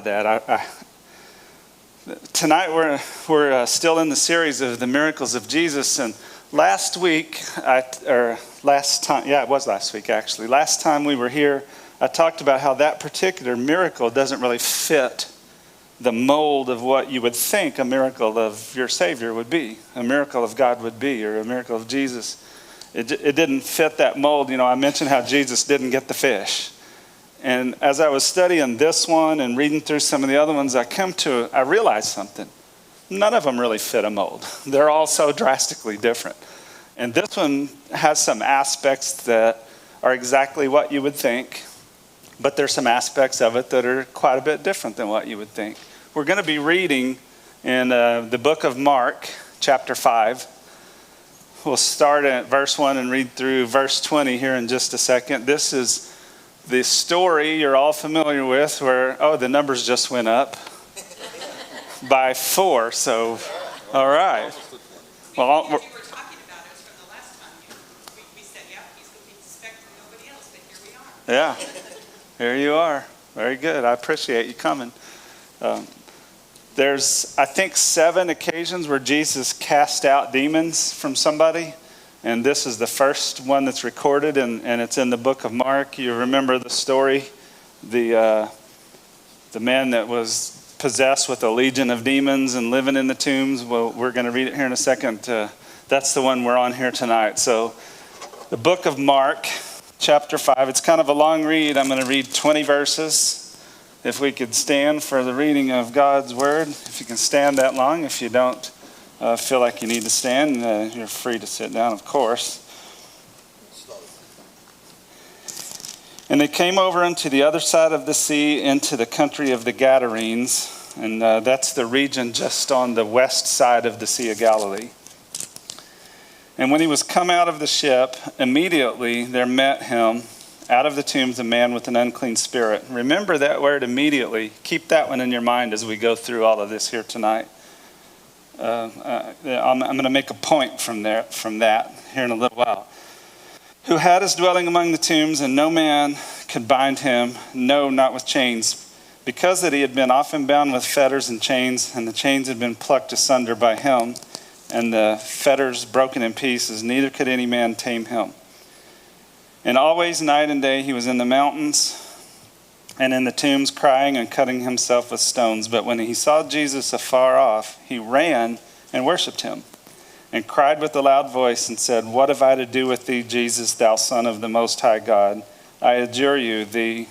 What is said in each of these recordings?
that. Tonight we're still in the series of the miracles of Jesus, and last time we were here, I talked about how that particular miracle doesn't really fit the mold of what you would think a miracle of your Savior would be, a miracle of God would be, or a miracle of Jesus. It didn't fit that mold. I mentioned how Jesus didn't get the fish. And as I was studying this one and reading through some of the other ones, I realized something. None of them really fit a mold. They're all so drastically different. And this one has some aspects that are exactly what you would think, but there's some aspects of it that are quite a bit different than what you would think. We're going to be reading in the book of Mark, chapter 5. We'll start at verse 1 and read through verse 20 here in just a second. This is the story you're all familiar with where, the numbers just went up by 4. So, all right. Well, we were talking about it from the last time. We said, he's looking to expect from nobody else, but here we are. Yeah, here you are. Very good. I appreciate you coming. There's, I think, 7 occasions where Jesus cast out demons from somebody. And this is the first one that's recorded, and it's in the book of Mark. You remember the story, the man that was possessed with a legion of demons and living in the tombs. Well, we're going to read it here in a second. That's the one we're on here tonight. So the book of Mark, chapter 5. It's kind of a long read. I'm going to read 20 verses. If we could stand for the reading of God's word. If you can stand that long. If you don't feel like you need to stand, you're free to sit down, of course. And they came over unto the other side of the sea into the country of the Gadarenes, and that's the region just on the west side of the Sea of Galilee. And when he was come out of the ship, immediately there met him out of the tombs a man with an unclean spirit. Remember that word immediately. Keep that one in your mind as we go through all of this here tonight. I'm going to make a point from that here in a little while. Who had his dwelling among the tombs, and no man could bind him, no, not with chains, because that he had been often bound with fetters and chains, and the chains had been plucked asunder by him, and the fetters broken in pieces, neither could any man tame him. And always night and day he was in the mountains and in the tombs, crying and cutting himself with stones. But when he saw Jesus afar off, he ran and worshipped him, and cried with a loud voice and said, What have I to do with thee, Jesus, thou Son of the Most High God? I adjure thee,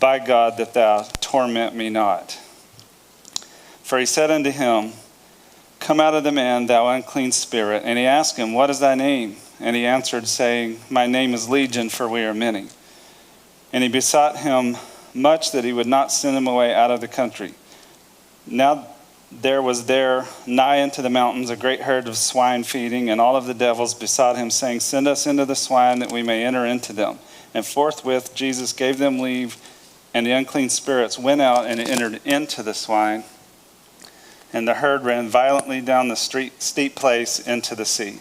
by God, that thou torment me not. For he said unto him, Come out of the man, thou unclean spirit. And he asked him, What is thy name? And he answered, saying, My name is Legion, for we are many. And he besought him much that he would not send him away out of the country. Now there was there nigh unto the mountains a great herd of swine feeding, and all of the devils besought him, saying, Send us into the swine, that we may enter into them. And forthwith Jesus gave them leave, and the unclean spirits went out and entered into the swine. And the herd ran violently down the steep place into the sea.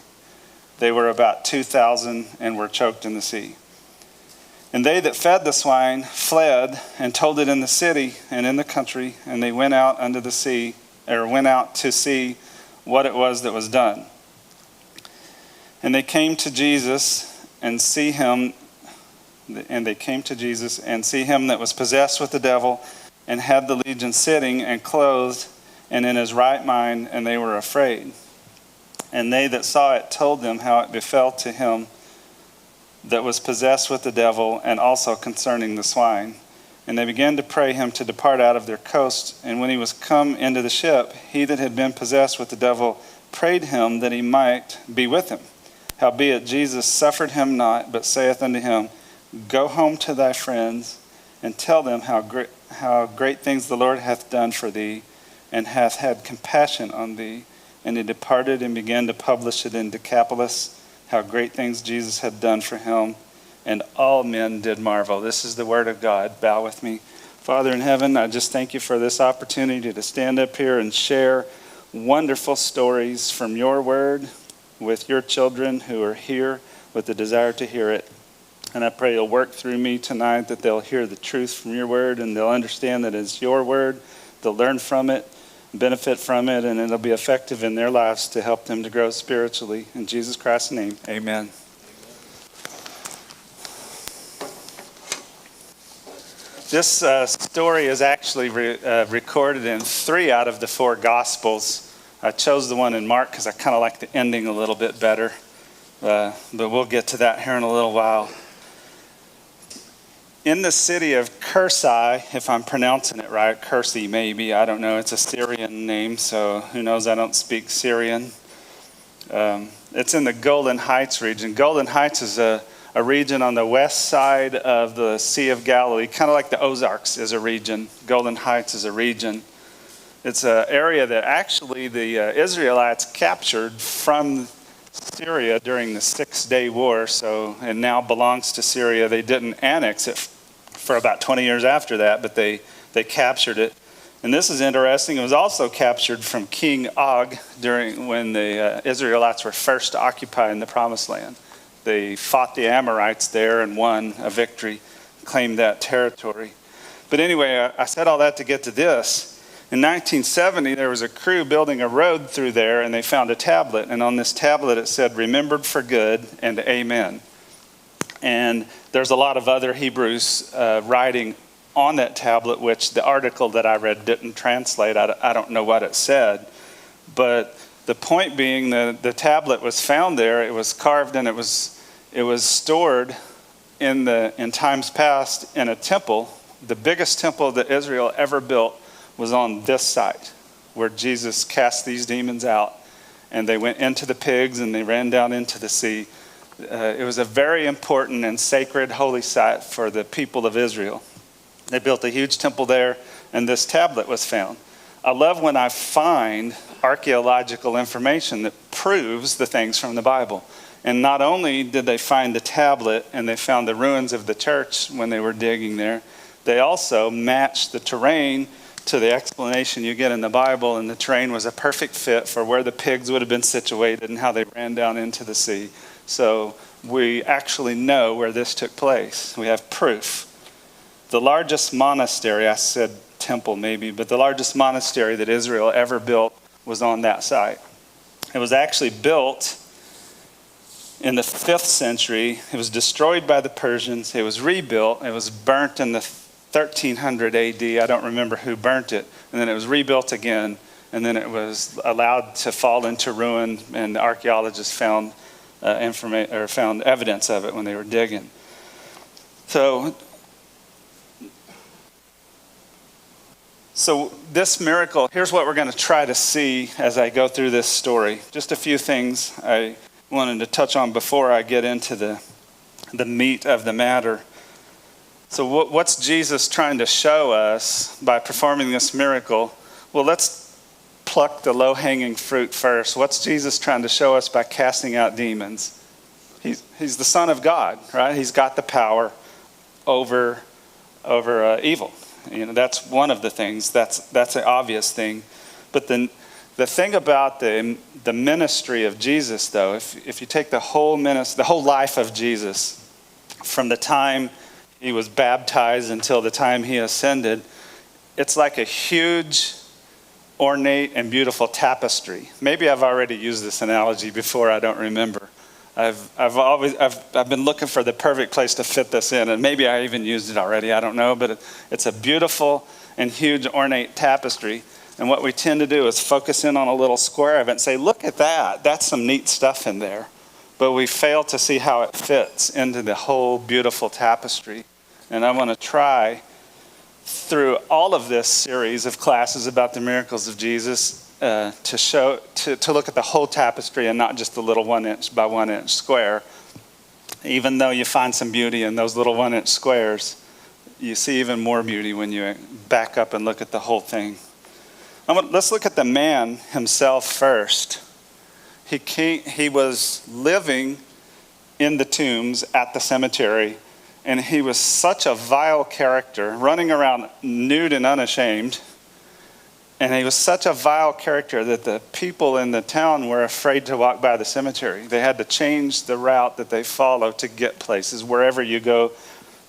They were about 2,000 and were choked in the sea. And they that fed the swine fled and told it in the city and in the country, and they went out to see what it was that was done. And they came to Jesus and see him that was possessed with the devil, and had the legion sitting and clothed and in his right mind, and they were afraid. And they that saw it told them how it befell to him that was possessed with the devil, and also concerning the swine. And they began to pray him to depart out of their coast. And when he was come into the ship, he that had been possessed with the devil prayed him that he might be with him. Howbeit Jesus suffered him not, but saith unto him, Go home to thy friends, and tell them how great things the Lord hath done for thee, and hath had compassion on thee. And he departed and began to publish it in Decapolis, how great things Jesus had done for him. And all men did marvel. This is the word of God. Bow with me. Father in heaven, I just thank you for this opportunity to stand up here and share wonderful stories from your word with your children who are here with the desire to hear it. And I pray you'll work through me tonight, that they'll hear the truth from your word and they'll understand that it's your word. They'll learn from it, benefit from it, and it'll be effective in their lives to help them to grow spiritually. In Jesus Christ's name, amen. This story is actually recorded in 3 out of the 4 Gospels. I chose the one in Mark because I kind of like the ending a little bit better. But we'll get to that here in a little while. In the city of Cursai, if I'm pronouncing it right, Cursi maybe, I don't know. It's a Syrian name, so who knows, I don't speak Syrian. It's in the Golden Heights region. Golden Heights is a region on the west side of the Sea of Galilee, kind of like the Ozarks is a region. Golden Heights is a region. It's an area that actually the Israelites captured from Syria during the 6-day war, so it now belongs to Syria. They didn't annex it for about 20 years after that, but they captured it. And this is interesting. It was also captured from King Og during when the Israelites were first occupying the Promised Land. They fought the Amorites there and won a victory, claimed that territory. But anyway, I said all that to get to this. In 1970, there was a crew building a road through there, and they found a tablet. And on this tablet, it said, "Remembered for good," and "Amen." And there's a lot of other Hebrews writing on that tablet, which the article that I read didn't translate. I don't know what it said. But the point being that the tablet was found there. It was carved, and it was stored in times past in a temple. The biggest temple that Israel ever built was on this site, where Jesus cast these demons out, and they went into the pigs and they ran down into the sea. It was a very important and sacred holy site for the people of Israel. They built a huge temple there, and this tablet was found. I love when I find archaeological information that proves the things from the Bible. And not only did they find the tablet and they found the ruins of the church when they were digging there, they also matched the terrain to the explanation you get in the Bible, and the terrain was a perfect fit for where the pigs would have been situated and how they ran down into the sea. So we actually know where this took place. We have proof. The largest monastery, I said temple maybe, but the largest monastery that Israel ever built was on that site. It was actually built in the 5th century. It was destroyed by the Persians. It was rebuilt. It was burnt in the 1300 AD. I don't remember who burnt it. And then it was rebuilt again. And then it was allowed to fall into ruin. And the archaeologists found found evidence of it when they were digging. So this miracle, here's what we're going to try to see as I go through this story. Just a few things I wanted to touch on before I get into the meat of the matter. So what's Jesus trying to show us by performing this miracle? Well, let's pluck the low-hanging fruit first. What's Jesus trying to show us by casting out demons? He's the Son of God, right? He's got the power over evil. You know, that's one of the things. That's an obvious thing. But the thing about the ministry of Jesus, though, if you take the whole life of Jesus, from the time he was baptized until the time he ascended, it's like a huge, ornate, and beautiful tapestry. Maybe I've already used this analogy before. I don't remember. I've been looking for the perfect place to fit this in, and maybe I even used it already. I don't know, but it's a beautiful and huge, ornate tapestry. And what we tend to do is focus in on a little square of it and say, "Look at that! That's some neat stuff in there." But we fail to see how it fits into the whole beautiful tapestry. And I want to try through all of this series of classes about the miracles of Jesus to look at the whole tapestry and not just the little 1-inch by 1-inch square. Even though you find some beauty in those little 1-inch squares, you see even more beauty when you back up and look at the whole thing. Let's look at the man himself first. He was living in the tombs at the cemetery, and he was such a vile character, running around nude and unashamed. And he was such a vile character that the people in the town were afraid to walk by the cemetery. They had to change the route that they follow to get places, wherever you go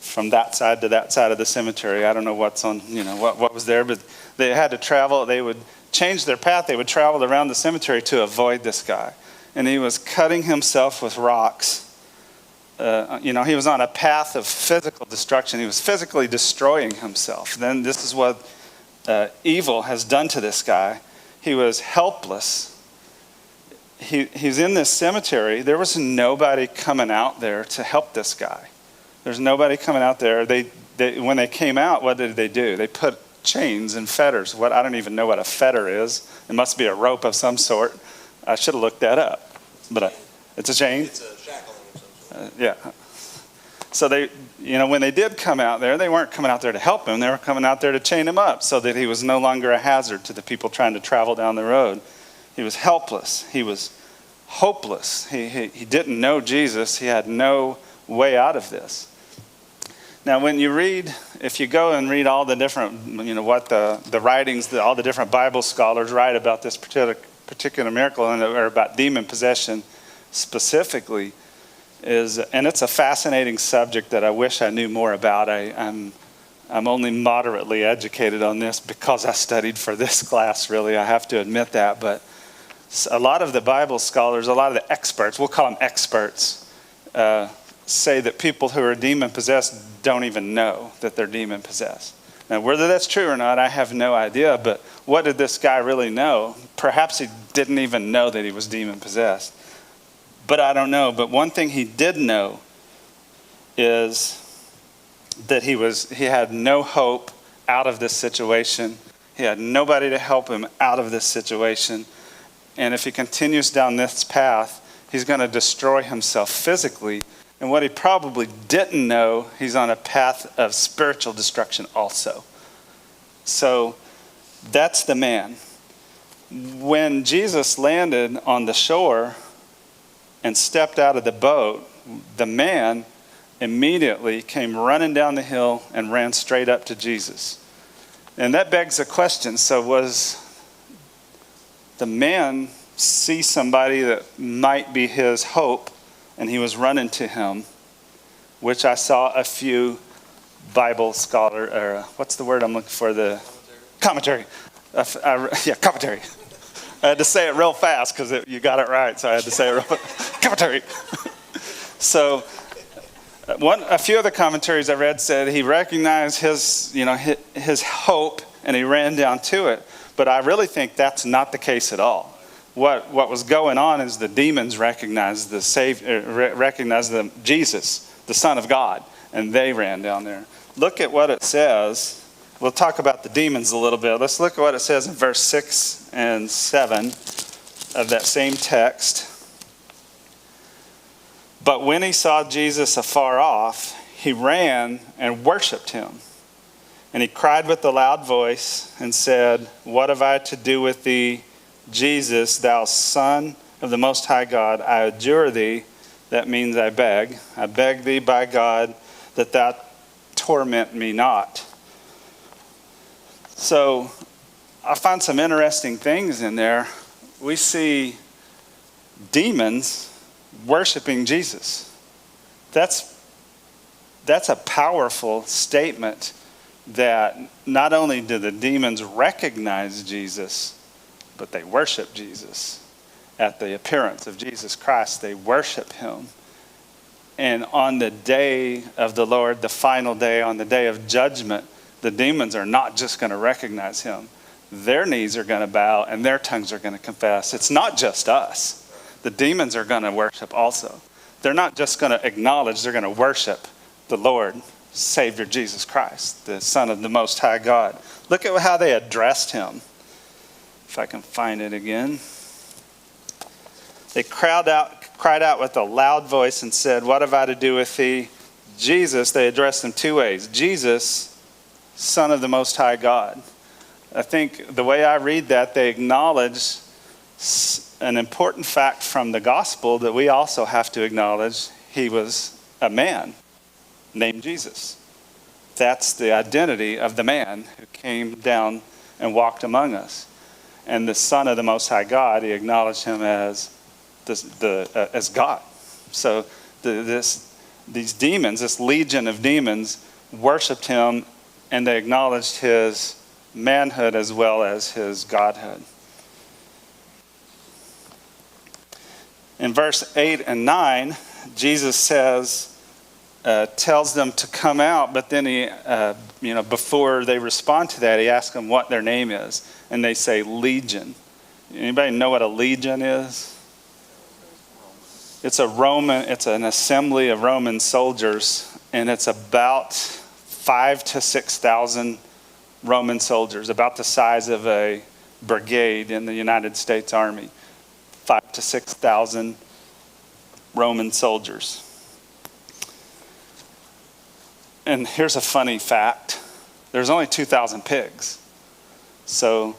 from that side to that side of the cemetery. I don't know what's on, what was there, but they had to travel. They would change their path. They would travel around the cemetery to avoid this guy. And he was cutting himself with rocks. He was on a path of physical destruction. He was physically destroying himself. Then this is what evil has done to this guy. He was helpless. He's in this cemetery. There was nobody coming out there to help this guy. There's nobody coming out there. When they came out, what did they do? They put chains and fetters. I don't even know what a fetter is. It must be a rope of some sort. I should have looked that up. But it's a chain? It's a shackling of some sort. Yeah. So they, when they did come out there, they weren't coming out there to help him. They were coming out there to chain him up so that he was no longer a hazard to the people trying to travel down the road. He was helpless. He was hopeless. He didn't know Jesus. He had no way out of this. Now, when you read, if you go and read all the different, what the writings, all the different Bible scholars write about this particular miracle or about demon possession specifically, and it's a fascinating subject that I wish I knew more about. I'm only moderately educated on this because I studied for this class, really. I have to admit that. But a lot of the Bible scholars, a lot of the experts, we'll call them experts, say that people who are demon-possessed don't even know that they're demon-possessed. Now, whether that's true or not, I have no idea. But what did this guy really know? Perhaps he didn't even know that he was demon-possessed. But I don't know. But one thing he did know is that he had no hope out of this situation. He had nobody to help him out of this situation. And if he continues down this path, he's going to destroy himself physically. And what he probably didn't know, he's on a path of spiritual destruction also. So that's the man. When Jesus landed on the shore and stepped out of the boat, the man immediately came running down the hill and ran straight up to Jesus. And that begs a question. So was the man see somebody that might be his hope, and he was running to him, which I saw a few Bible scholars, or what's the word I'm looking for? The commentary. Commentary. I had to say it real fast because you got it right, so I had to say it real fast. Commentary. So a few of the commentaries I read said he recognized his hope and he ran down to it. But I really think that's not the case at all. What was going on is the demons recognized the Savior, recognized Jesus, the Son of God, and they ran down there. Look at what it says. We'll talk about the demons a little bit. Let's look at what it says in verse 6 and 7 of that same text. But when he saw Jesus afar off, he ran and worshiped him. And he cried with a loud voice and said, "What have I to do with thee, Jesus, thou Son of the Most High God? I adjure thee," that means I beg thee by God that thou torment me not. So I find some interesting things in there. We see demons worshiping Jesus. That's a powerful statement that not only do the demons recognize Jesus, but they worship Jesus. At the appearance of Jesus Christ, they worship him. And on the day of the Lord, the final day, on the day of judgment, the demons are not just going to recognize him. Their knees are going to bow and their tongues are going to confess. It's not just us. The demons are going to worship also. They're not just going to acknowledge, they're going to worship the Lord, Savior Jesus Christ, the Son of the Most High God. Look at how they addressed him. If I can find it again. They cried out with a loud voice and said, "What have I to do with thee, Jesus?" They addressed him two ways. Jesus, Son of the Most High God. I think the way I read that, they acknowledge an important fact from the gospel that we also have to acknowledge. He was a man named Jesus. That's the identity of the man who came down and walked among us. And the Son of the Most High God, he acknowledged him as as God. So these demons, this legion of demons, worshipped him, and they acknowledged his manhood as well as his godhood. In verse 8 and 9, Jesus tells them to come out, but then he, before they respond to that, he asks them what their name is, and they say legion. Anybody know what a legion is? It's an assembly of Roman soldiers, and it's about 5,000 to 6,000 Roman soldiers, about the size of a brigade in the United States Army. 5,000 to 6,000 Roman soldiers. And here's a funny fact. There's only 2,000 pigs. So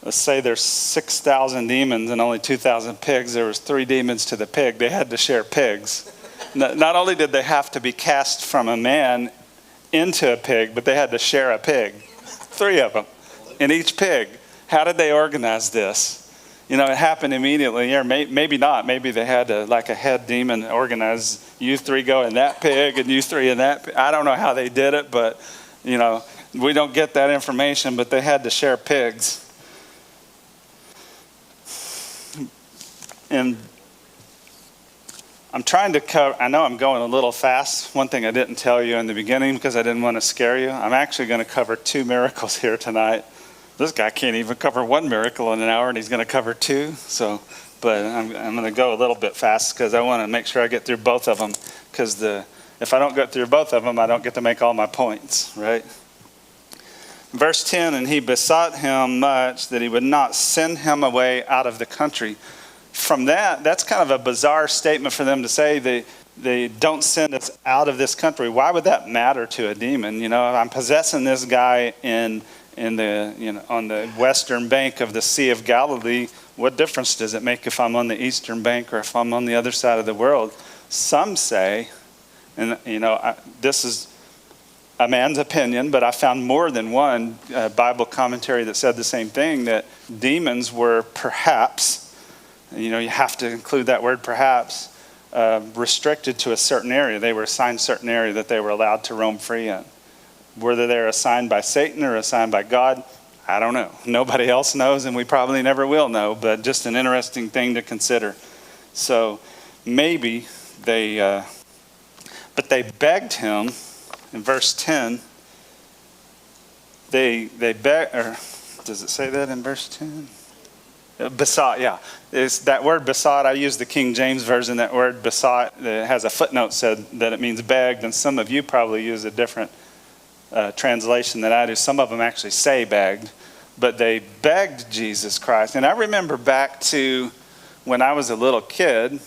let's say there's 6,000 demons and only 2,000 pigs. There was 3 demons to the pig. They had to share pigs. Not only did they have to be cast from a man into a pig, but they had to share a pig. 3 of them in each pig. How did they organize this? It happened immediately, or maybe not. Maybe they had a head demon organize, you 3 go in that pig and you 3 in that pig. I don't know how they did it, but, we don't get that information, but they had to share pigs. And I'm trying to cover, I know I'm going a little fast. One thing I didn't tell you in the beginning because I didn't want to scare you, I'm actually going to cover 2 miracles here tonight. This guy can't even cover 1 miracle in an hour, and he's going to cover 2. But I'm going to go a little bit fast because I want to make sure I get through both of them. Because if I don't get through both of them, I don't get to make all my points, right? Verse 10, and he besought him much that he would not send him away out of the country. From that's kind of a bizarre statement for them to say. They don't send us out of this country. Why would that matter to a demon? I'm possessing this guy on the western bank of the Sea of Galilee. What difference does it make if I'm on the eastern bank or if I'm on the other side of the world? Some say, and this is a man's opinion, but I found more than one Bible commentary that said the same thing, that demons were perhaps, you have to include that word perhaps, restricted to a certain area. They were assigned a certain area that they were allowed to roam free in. Whether they're assigned by Satan or assigned by God, I don't know. Nobody else knows, and we probably never will know, but just an interesting thing to consider. So maybe but they begged him, in verse 10, they begged, or does it say that in verse 10? Besought, yeah. It's that word besought, I use the King James Version, that word besought, it has a footnote said that it means begged, and some of you probably use a different translation that I do. Some of them actually say begged, but they begged Jesus Christ. And I remember back to when I was a little kid,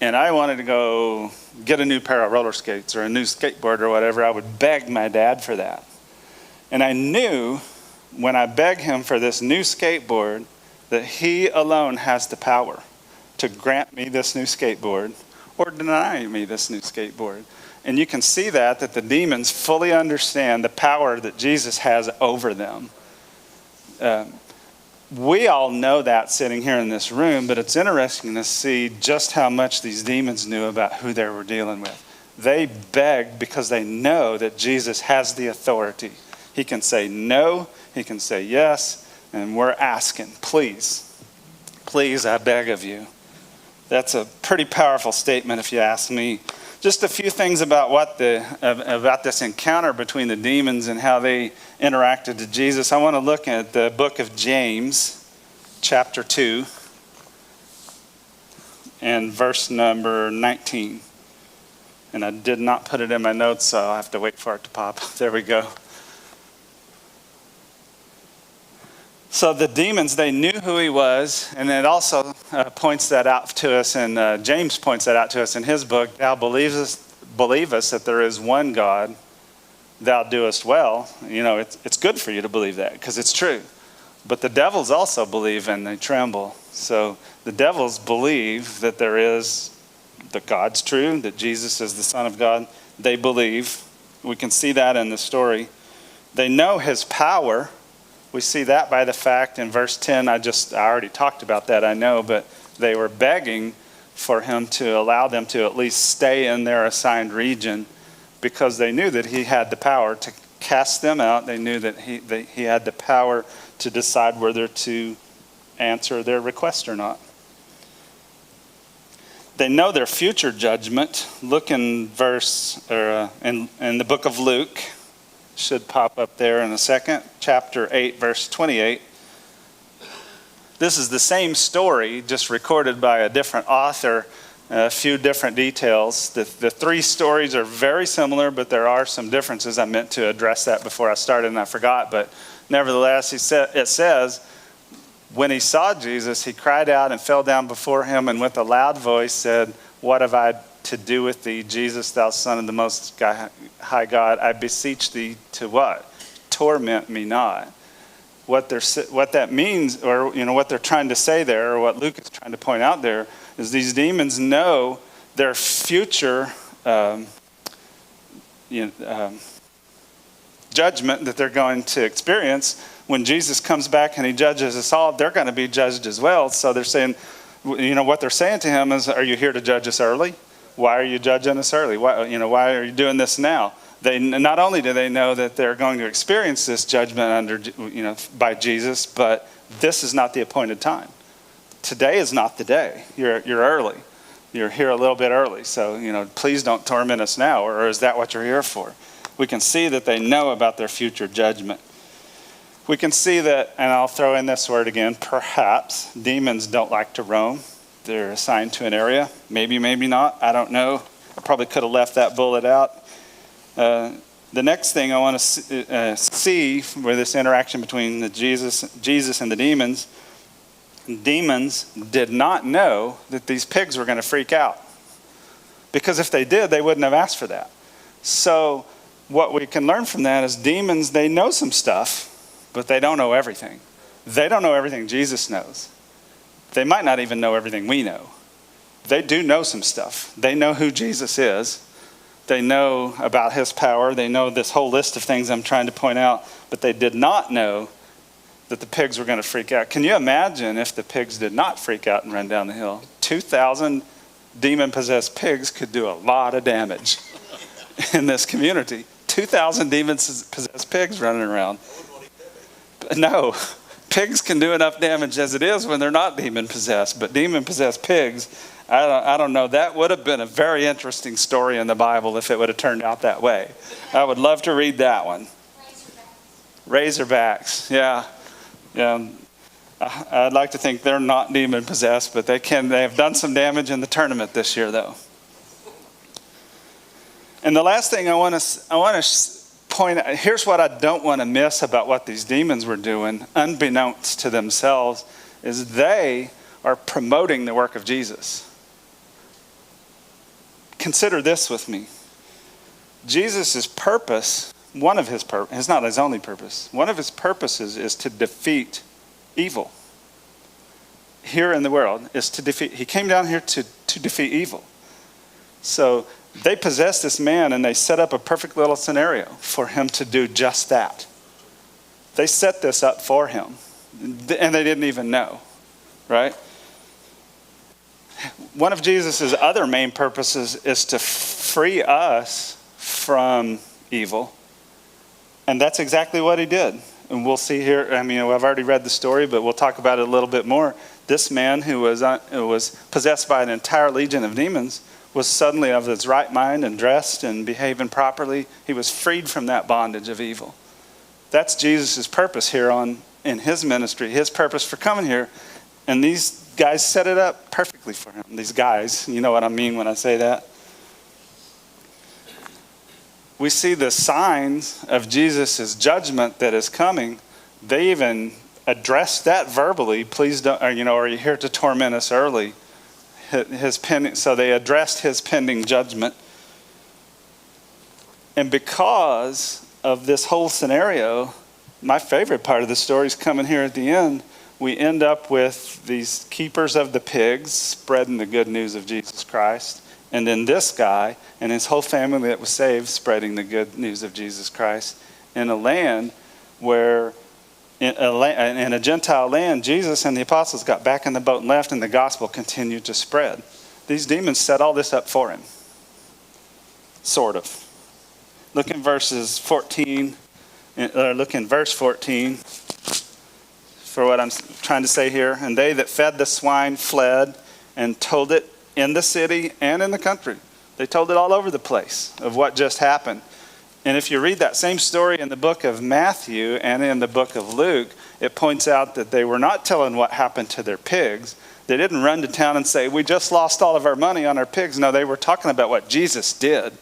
and I wanted to go get a new pair of roller skates or a new skateboard or whatever. I would beg my dad for that. And I knew when I begged him for this new skateboard that he alone has the power to grant me this new skateboard or deny me this new skateboard. And you can see that the demons fully understand the power that Jesus has over them. We all know that sitting here in this room, but it's interesting to see just how much these demons knew about who they were dealing with. They begged because they know that Jesus has the authority. He can say no, he can say yes, and we're asking, please, please, I beg of you. That's a pretty powerful statement if you ask me. Just a few things about about this encounter between the demons and how they interacted to Jesus. I want to look at the book of James, chapter 2, and verse number 19. And I did not put it in my notes, so I'll have to wait for it to pop. There we go. So the demons, they knew who he was, and it also points that out to us, and James points that out to us in his book. Thou believe us that there is one God, thou doest well. It's good for you to believe that, because it's true. But the devils also believe and they tremble. So the devils believe that that God's true, that Jesus is the Son of God. They believe. We can see that in the story. They know his power. We see that by the fact in verse 10, I already talked about that, I know, but they were begging for him to allow them to at least stay in their assigned region because they knew that he had the power to cast them out. They knew that he had the power to decide whether to answer their request or not. They know their future judgment. Look in in the book of Luke. Should pop up there in a second. Chapter 8, verse 28. This is the same story, just recorded by a different author, a few different details. The three stories are very similar, but there are some differences. I meant to address that before I started and I forgot. But nevertheless, it says, when he saw Jesus, he cried out and fell down before him and with a loud voice said, "What have I to do with thee, Jesus, thou Son of the Most High God? I beseech thee to" what? "Torment me not." What that means, or what they're trying to say there, or what Luke is trying to point out there, is these demons know their future judgment that they're going to experience. When Jesus comes back and he judges us all, they're going to be judged as well. So they're saying, what they're saying to him is, "Are you here to judge us early? Why are you judging us early? Why are you doing this now?" They not only do they know that they're going to experience this judgment by Jesus, but this is not the appointed time. Today is not the day. You're early. You're here a little bit early. So, please don't torment us now. Or is that what you're here for? We can see that they know about their future judgment. We can see that, and I'll throw in this word again, perhaps, demons don't like to roam. They're assigned to an area. Maybe, maybe not. I don't know. I probably could have left that bullet out. The next thing I want to see with this interaction between Jesus and the demons did not know that these pigs were going to freak out. Because if they did, they wouldn't have asked for that. So what we can learn from that is demons, they know some stuff, but they don't know everything. They don't know everything Jesus knows. They might not even know everything we know. They do know some stuff. They know who Jesus is. They know about his power. They know this whole list of things I'm trying to point out, but they did not know that the pigs were going to freak out. Can you imagine if the pigs did not freak out and run down the hill? 2,000 demon-possessed pigs could do a lot of damage in this community. 2,000 demon-possessed pigs running around. No, pigs can do enough damage as it is when they're not demon-possessed, but demon-possessed pigs, I don't know. That would have been a very interesting story in the Bible if it would have turned out that way. I would love to read that one. Razorbacks, yeah. I'd like to think they're not demon-possessed, but they have done some damage in the tournament this year, though. And the last thing I want to point out, here's what I don't want to miss about what these demons were doing, unbeknownst to themselves, is they are promoting the work of Jesus. Consider this with me. Jesus' purpose, it's not his only purpose. One of his purposes is to defeat evil. Here in the world is to defeat. He came down here to defeat evil. So they possessed this man and they set up a perfect little scenario for him to do just that. They set this up for him and they didn't even know, right? One of Jesus' other main purposes is to free us from evil. And that's exactly what he did. And we'll see here, I've already read the story, but we'll talk about it a little bit more. This man who was possessed by an entire legion of demons was suddenly of his right mind and dressed and behaving properly. He was freed from that bondage of evil. That's Jesus' purpose here in his ministry, his purpose for coming here. And these guys set it up perfectly for him. These guys, you know what I mean when I say that. We see the signs of Jesus' judgment that is coming. They even addressed that verbally. Please don't, are you here to torment us early? So they addressed his pending judgment. And because of this whole scenario, my favorite part of the story is coming here at the end. We end up with these keepers of the pigs spreading the good news of Jesus Christ. And then this guy and his whole family that was saved spreading the good news of Jesus Christ in a land where in a Gentile land, Jesus and the apostles got back in the boat and left, and the gospel continued to spread. These demons set all this up for him. Sort of. Look in verses 14, or look in verse 14 for what I'm trying to say here. And they that fed the swine fled and told it in the city and in the country. They told it all over the place of what just happened. And if you read that same story in the book of Matthew and in the book of Luke, it points out that they were not telling what happened to their pigs. They didn't run to town and say, we just lost all of our money on our pigs. No, they were talking about what Jesus did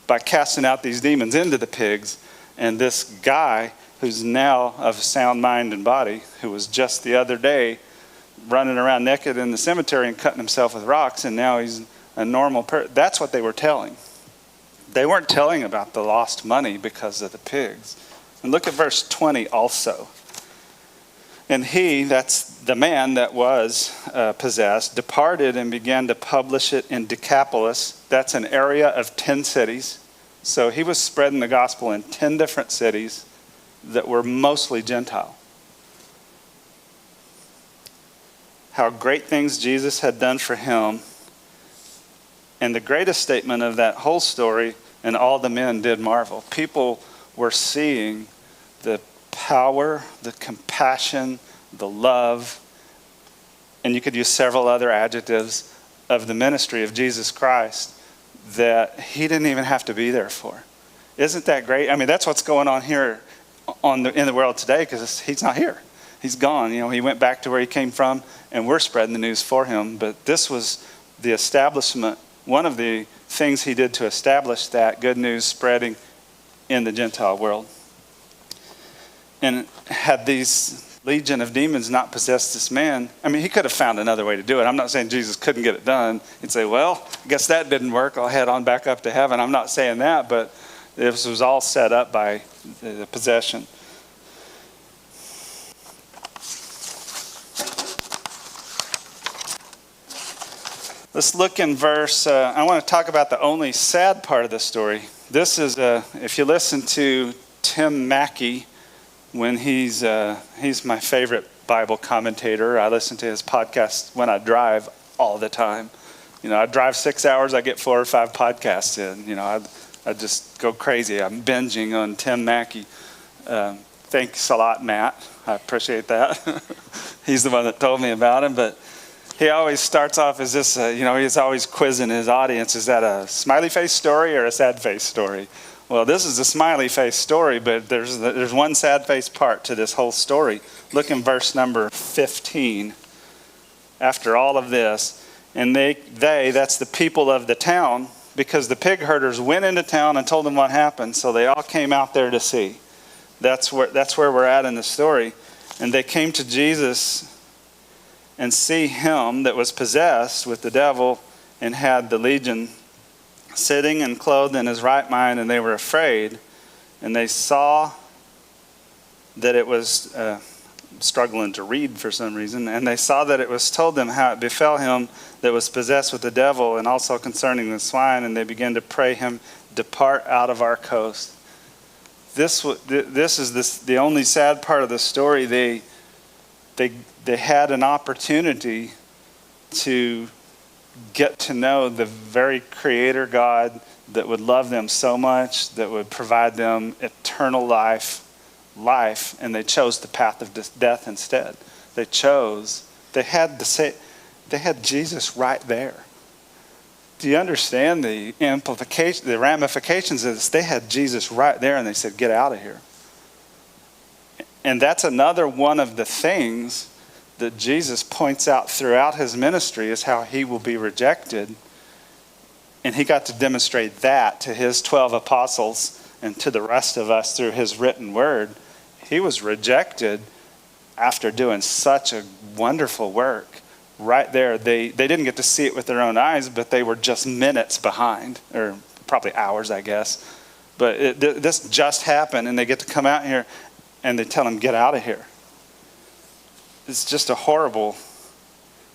by casting out these demons into the pigs. And this guy, who's now of sound mind and body, who was just the other day running around naked in the cemetery and cutting himself with rocks, and now he's a normal person. That's what they were telling. They weren't telling about the lost money because of the pigs. And look at verse 20 also. And he, that's the man that was possessed, departed and began to publish it in Decapolis. That's an area of 10 cities. So he was spreading the gospel in 10 different cities that were mostly Gentile. How great things Jesus had done for him. And the greatest statement of that whole story, and all the men did marvel. People were seeing the power, the compassion, the love, and you could use several other adjectives of the ministry of Jesus Christ that he didn't even have to be there for. Isn't that great? I mean, that's what's going on here in the world today, because he's not here. He's gone. You know, he went back to where he came from, and we're spreading the news for him. But this was the establishment, one of the things he did to establish that good news spreading in the Gentile world. And had these legion of demons not possessed this man, I mean, he could have found another way to do it. I'm not saying Jesus couldn't get it done. He'd say, well, I guess that didn't work. I'll head on back up to heaven. I'm not saying that, but this was all set up by the possession. Let's look in verse, I want to talk about the only sad part of the story. This is, if you listen to Tim Mackey, when he's my favorite Bible commentator. I listen to his podcast when I drive all the time. You know, I drive 6 hours, I get 4 or 5 podcasts in. You know, I just go crazy. I'm binging on Tim Mackey. Thanks a lot, Matt. I appreciate that. He's the one that told me about him, but he always starts off as this, he's always quizzing his audience. Is that a smiley face story or a sad face story? Well, this is a smiley face story, but there's one sad face part to this whole story. Look in verse number 15. After all of this, and they, that's the people of the town, because the pig herders went into town and told them what happened, so they all came out there to see. That's where we're at in the story. And they came to Jesus and see him that was possessed with the devil and had the legion sitting and clothed in his right mind, and they were afraid. And they saw that it was struggling to read for some reason, and they saw that it was told them how it befell him that was possessed with the devil, and also concerning the swine, and they began to pray him, depart out of our coast. This is the only sad part of the story. They had an opportunity to get to know the very creator God that would love them so much, that would provide them eternal life, and they chose the path of death instead. They had Jesus right there. Do you understand the implication, the ramifications of this? They had Jesus right there, and they said, get out of here. And that's another one of the things that Jesus points out throughout his ministry, is how he will be rejected. And he got to demonstrate that to his 12 apostles and to the rest of us through his written word. He was rejected after doing such a wonderful work. Right there, they didn't get to see it with their own eyes, but they were just minutes behind, or probably hours, I guess. But this just happened, and they get to come out here, and they tell him, get out of here. It's just a horrible.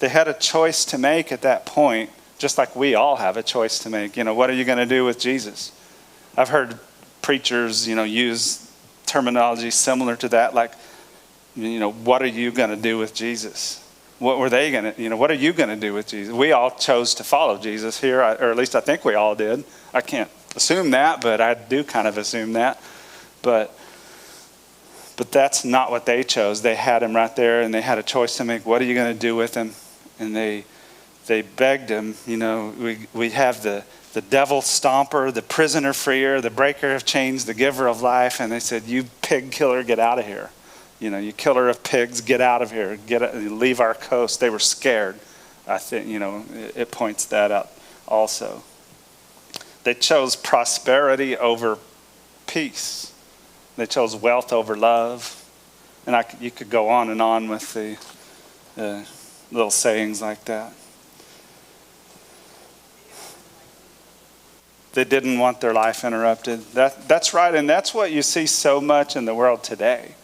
They had a choice to make at that point, just like we all have a choice to make. You know, what are you going to do with Jesus? I've heard preachers, use terminology similar to that, like, what are you going to do with Jesus? What were they going to, what are you going to do with Jesus? We all chose to follow Jesus here, or at least I think we all did. I can't assume that, but I do kind of assume that. But that's not what they chose. They had him right there, and they had a choice to make. What are you going to do with him? And they begged him. We have the devil stomper, the prisoner freer, the breaker of chains, the giver of life. And they said, you pig killer, get out of here. You killer of pigs, get out of here. Leave our coast. They were scared. I think, it points that out also. They chose prosperity over peace. They chose wealth over love. And you could go on and on with the little sayings like that. They didn't want their life interrupted. That's right, and that's what you see so much in the world today.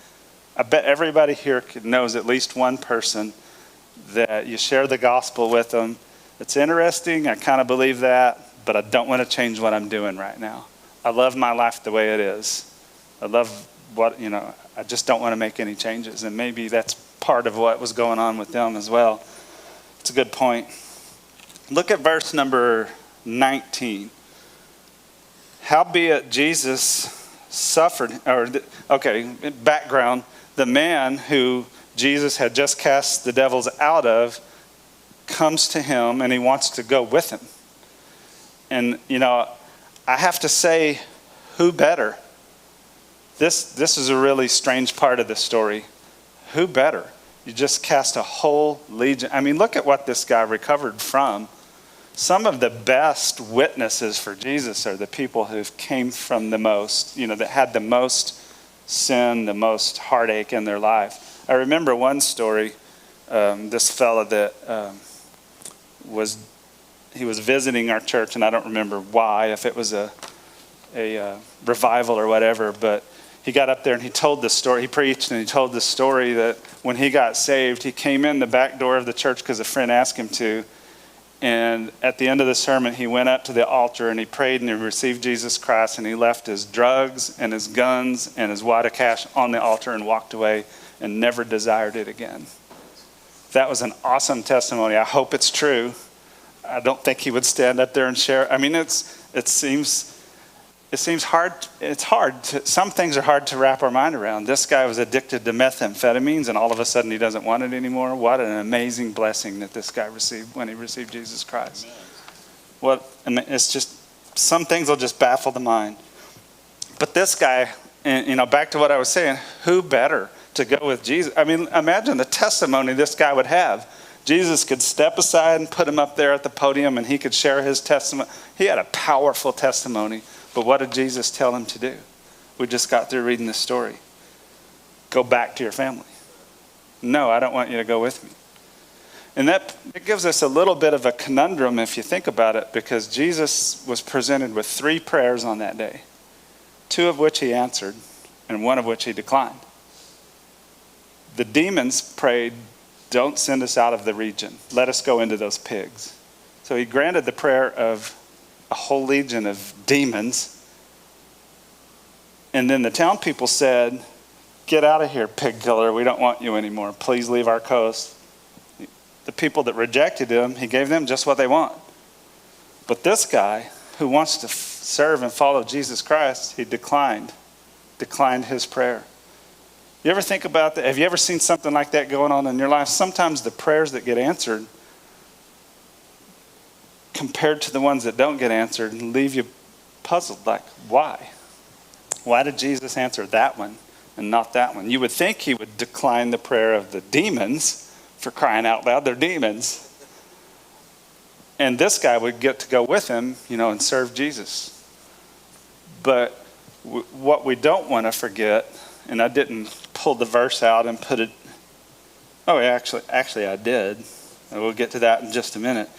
I bet everybody here knows at least one person that you share the gospel with them. It's interesting, I kind of believe that, but I don't want to change what I'm doing right now. I love my life the way it is. I love I just don't want to make any changes. And maybe that's part of what was going on with them as well. It's a good point. Look at verse number 19. Howbeit Jesus suffered, background, the man who Jesus had just cast the devils out of comes to him and he wants to go with him. And, I have to say, who better? This is a really strange part of the story. Who better? You just cast a whole legion. I mean, look at what this guy recovered from. Some of the best witnesses for Jesus are the people who came from the most, that had the most sin, the most heartache in their life. I remember one story, this fella that was visiting our church, and I don't remember why, if it was a revival or whatever, but he got up there and he told this story. He preached and he told this story that when he got saved, he came in the back door of the church because a friend asked him to. And at the end of the sermon, he went up to the altar and he prayed and he received Jesus Christ, and he left his drugs and his guns and his wad of cash on the altar and walked away and never desired it again. That was an awesome testimony. I hope it's true. I don't think he would stand up there and share. I mean, it seems hard. It's hard. Some things are hard to wrap our mind around. This guy was addicted to methamphetamines, and all of a sudden he doesn't want it anymore. What an amazing blessing that this guy received when he received Jesus Christ. It's just, some things will just baffle the mind. But this guy, back to what I was saying, who better to go with Jesus? I mean, imagine the testimony this guy would have. Jesus could step aside and put him up there at the podium, and he could share his testimony. He had a powerful testimony. But what did Jesus tell him to do? We just got through reading this story. Go back to your family. No, I don't want you to go with me. And it gives us a little bit of a conundrum if you think about it, because Jesus was presented with 3 prayers on that day, 2 of which he answered and 1 of which he declined. The demons prayed, don't send us out of the region. Let us go into those pigs. So he granted the prayer of a whole legion of demons. And then the town people said, get out of here, pig killer. We don't want you anymore. Please leave our coast. The people that rejected him, he gave them just what they want. But this guy who wants to serve and follow Jesus Christ, he declined his prayer. You ever think about that? Have you ever seen something like that going on in your life? Sometimes the prayers that get answered compared to the ones that don't get answered leave you puzzled, like, why? Why did Jesus answer that one and not that one? You would think he would decline the prayer of the demons, for crying out loud, they're demons. And this guy would get to go with him, and serve Jesus. But what we don't want to forget, and I didn't pull the verse out and put it, actually I did. And we'll get to that in just a minute.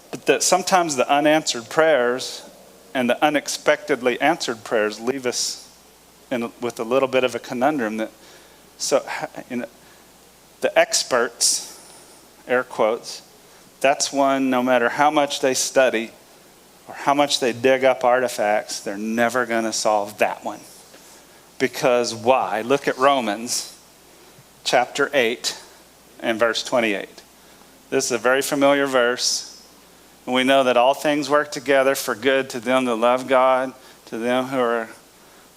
But that sometimes the unanswered prayers and the unexpectedly answered prayers leave us with a little bit of a conundrum. The experts, air quotes, that's one, no matter how much they study or how much they dig up artifacts, they're never going to solve that one. Because why? Look at Romans. chapter 8 and verse 28. This is a very familiar verse. And we know that all things work together for good to them that love God, to them who are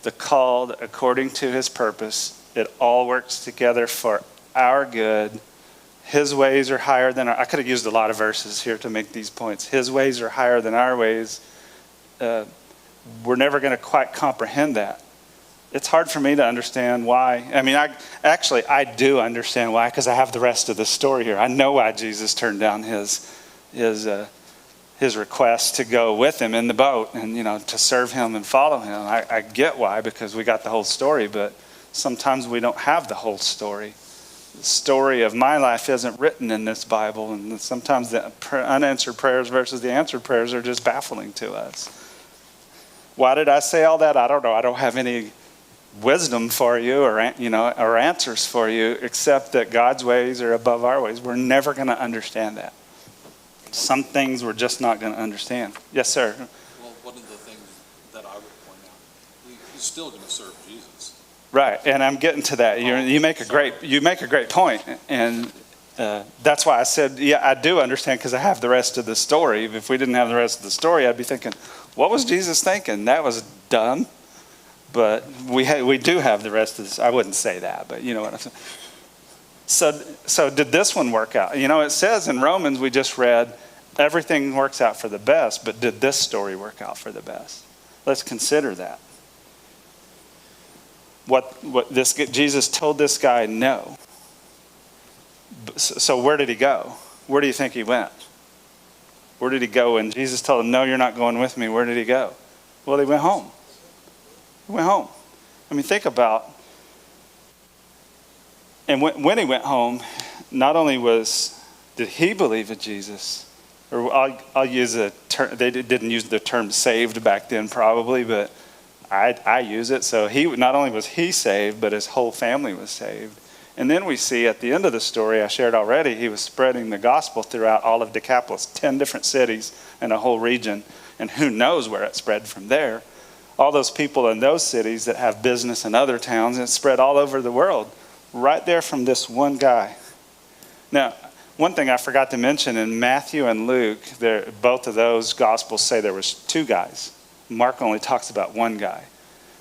the called according to his purpose. It all works together for our good. His ways are higher than our... I could have used a lot of verses here to make these points. His ways are higher than our ways. We're never going to quite comprehend that. It's hard for me to understand why. I mean, I do understand why, because I have the rest of the story here. I know why Jesus turned down his request to go with him in the boat and, to serve him and follow him. I get why, because we got the whole story, but sometimes we don't have the whole story. The story of my life isn't written in this Bible, and sometimes the unanswered prayers versus the answered prayers are just baffling to us. Why did I say all that? I don't know. I don't have any wisdom for you or answers for you, except that God's ways are above our ways. We're never going to understand that. Some things we're just not going to understand. Yes, sir. Well, one of the things that I would point out, he's still going to serve Jesus. Right, and I'm getting to that. You make a great point, and that's why I said, yeah, I do understand, because I have the rest of the story. If we didn't have the rest of the story, I'd be thinking, what was Jesus thinking? That was dumb. But we do have the rest of this. I wouldn't say that, but you know what I'm saying. So did this one work out? It says in Romans, we just read, everything works out for the best, but did this story work out for the best? Let's consider that. Jesus told this guy no. So where did he go? Where do you think he went? Where did he go when Jesus told him, no, you're not going with me? Where did he go? Well, he went home. He went home. I mean, think about, and when he went home, not only did he believe in Jesus, or I'll use a term, they didn't use the term saved back then probably, but I use it. So not only was he saved, but his whole family was saved. And then we see at the end of the story, I shared already, he was spreading the gospel throughout all of Decapolis, 10 different cities and a whole region, and who knows where it spread from there. All those people in those cities that have business in other towns, and it spread all over the world, right there from this one guy. Now, one thing I forgot to mention, in Matthew and Luke, both of those gospels say there was two guys. Mark only talks about one guy.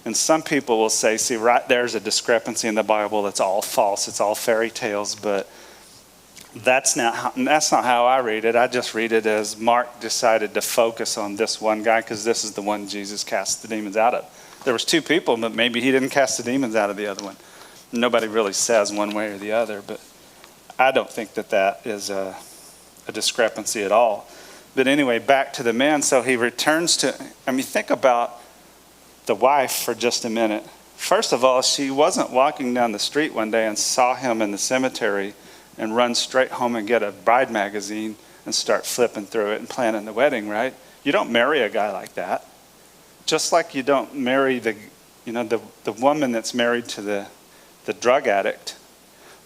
And some people will say, see, right there's a discrepancy in the Bible. It's all false. It's all fairy tales. But that's not how I read it. I just read it as Mark decided to focus on this one guy, because this is the one Jesus cast the demons out of. There was two people, but maybe he didn't cast the demons out of the other one. Nobody really says one way or the other, but I don't think that is a discrepancy at all. But anyway, back to the man. So he returns to, think about the wife for just a minute. First of all, she wasn't walking down the street one day and saw him in the cemetery and run straight home and get a bride magazine and start flipping through it and planning the wedding, right? You don't marry a guy like that. Just like you don't marry the woman that's married to the drug addict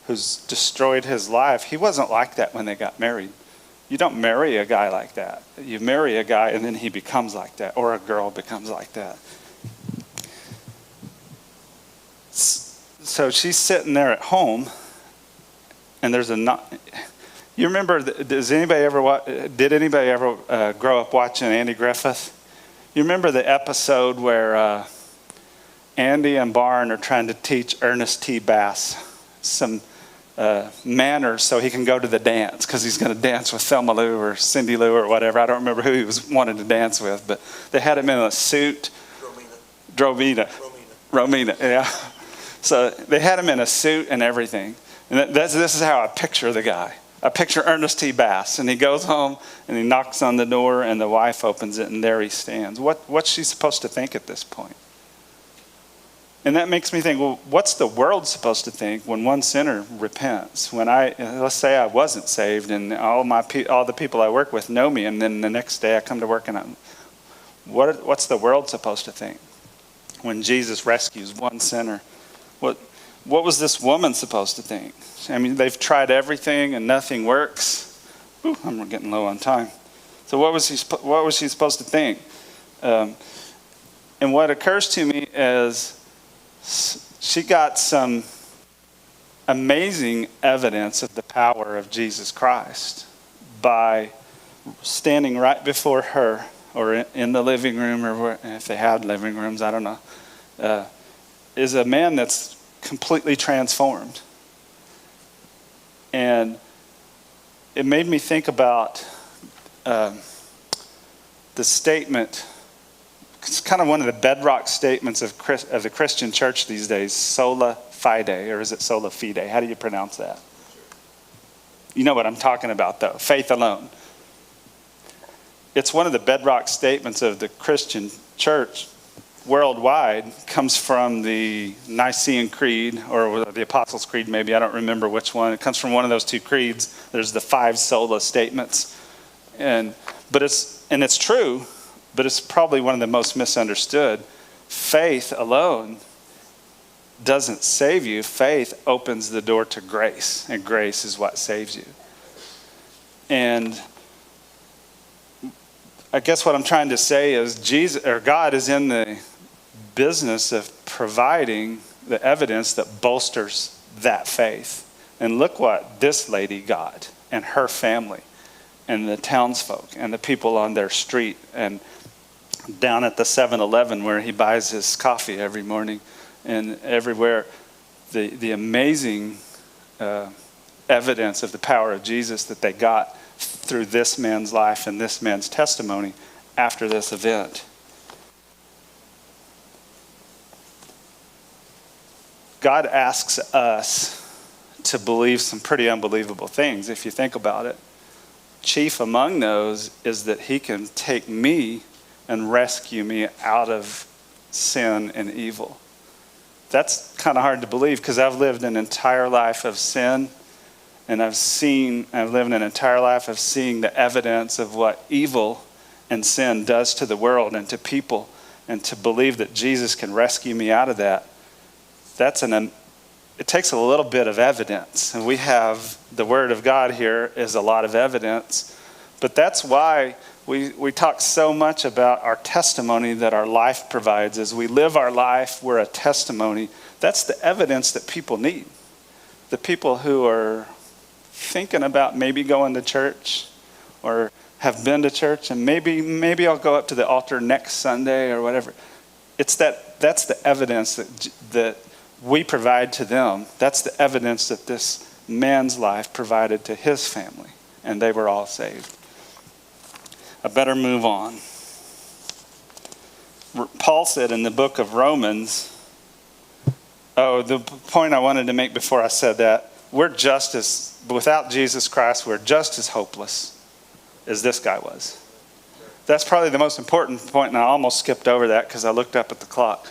who's destroyed his life. He wasn't like that when they got married. You don't marry a guy like that. You marry a guy and then he becomes like that, or a girl becomes like that. So she's sitting there at home, and there's you remember, did anybody ever grow up watching Andy Griffith? You remember the episode where Andy and Barn are trying to teach Ernest T. Bass some manners so he can go to the dance, because he's going to dance with Thelma Lou or Cindy Lou or whatever. I don't remember who he wanted to dance with, but they had him in a suit. Romina, yeah. So they had him in a suit and everything. And this is how I picture the guy. I picture Ernest T. Bass, and he goes home and he knocks on the door, and the wife opens it, and there he stands. What's she supposed to think at this point? And that makes me think, well, what's the world supposed to think when one sinner repents? Let's say I wasn't saved, and all the people I work with know me, and then the next day I come to work, and what's the world supposed to think when Jesus rescues one sinner? What was this woman supposed to think? They've tried everything and nothing works. Ooh, I'm getting low on time. So what was she supposed to think? And what occurs to me is she got some amazing evidence of the power of Jesus Christ by standing right before her, or in the living room, or if they had living rooms, I don't know, is a man that's completely transformed. And it made me think about the statement. It's kind of one of the bedrock statements of the Christian church these days, sola fide, or is it sola fide? How do you pronounce that? You know what I'm talking about, though. Faith alone. It's one of the bedrock statements of the Christian church worldwide. Comes from the Nicene Creed, or the Apostles' Creed, maybe. I don't remember which one. It comes from one of those two creeds. There's the 5 sola statements. But it's true, but it's probably one of the most misunderstood. Faith alone doesn't save you. Faith opens the door to grace, and grace is what saves you. And I guess what I'm trying to say is God is in the business of providing the evidence that bolsters that faith. And look what this lady got, and her family, and the townsfolk, and the people on their street, and down at the 7-Eleven where he buys his coffee every morning, and everywhere. The amazing evidence of the power of Jesus that they got through this man's life and this man's testimony after this event. God asks us to believe some pretty unbelievable things, if you think about it. Chief among those is that he can take me and rescue me out of sin and evil. That's kind of hard to believe, because I've lived an entire life of sin, and I've lived an entire life of seeing the evidence of what evil and sin does to the world and to people, and to believe that Jesus can rescue me out of that. It takes a little bit of evidence, and we have the Word of God here is a lot of evidence. But that's why we talk so much about our testimony that our life provides. As we live our life, we're a testimony. That's the evidence that people need. The people who are thinking about maybe going to church, or have been to church, and maybe I'll go up to the altar next Sunday or whatever. That's the evidence that we provide to them. That's the evidence that this man's life provided to his family, and they were all saved. I better move on. Paul said in the book of Romans, the point I wanted to make before I said that, without Jesus Christ, we're just as hopeless as this guy was. That's probably the most important point, and I almost skipped over that because I looked up at the clock.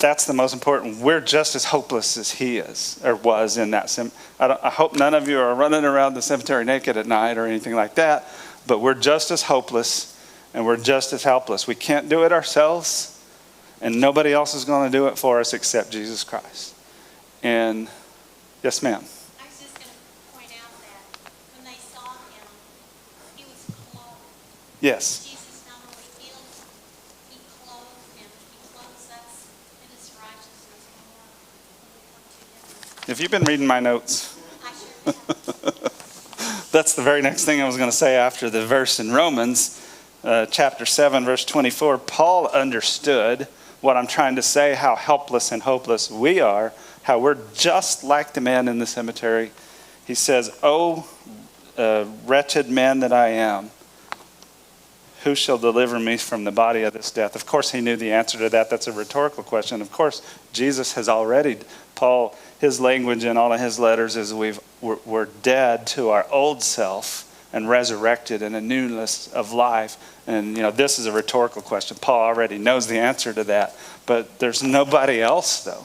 That's the most important. We're just as hopeless as he is, or was in that. I hope none of you are running around the cemetery naked at night or anything like that, but we're just as hopeless, and we're just as helpless. We can't do it ourselves, and nobody else is going to do it for us except Jesus Christ. And yes, ma'am. I was just going to point out that when they saw him, he was clothed. Yes. Jesus not only healed, he clothed him. He clothes us in his righteousness when we come to him. If you've been reading my notes, I sure have. that's the very next thing I was going to say after the verse in Romans, chapter 7, verse 24. Paul understood what I'm trying to say, how helpless and hopeless we are, how we're just like the man in the cemetery. He says, "Oh, wretched man that I am, who shall deliver me from the body of this death?" Of course, he knew the answer to that. That's a rhetorical question. Of course, Jesus has already, Paul, his language in all of his letters is we're dead to our old self and resurrected in a newness of life. And, this is a rhetorical question. Paul already knows the answer to that. But there's nobody else, though.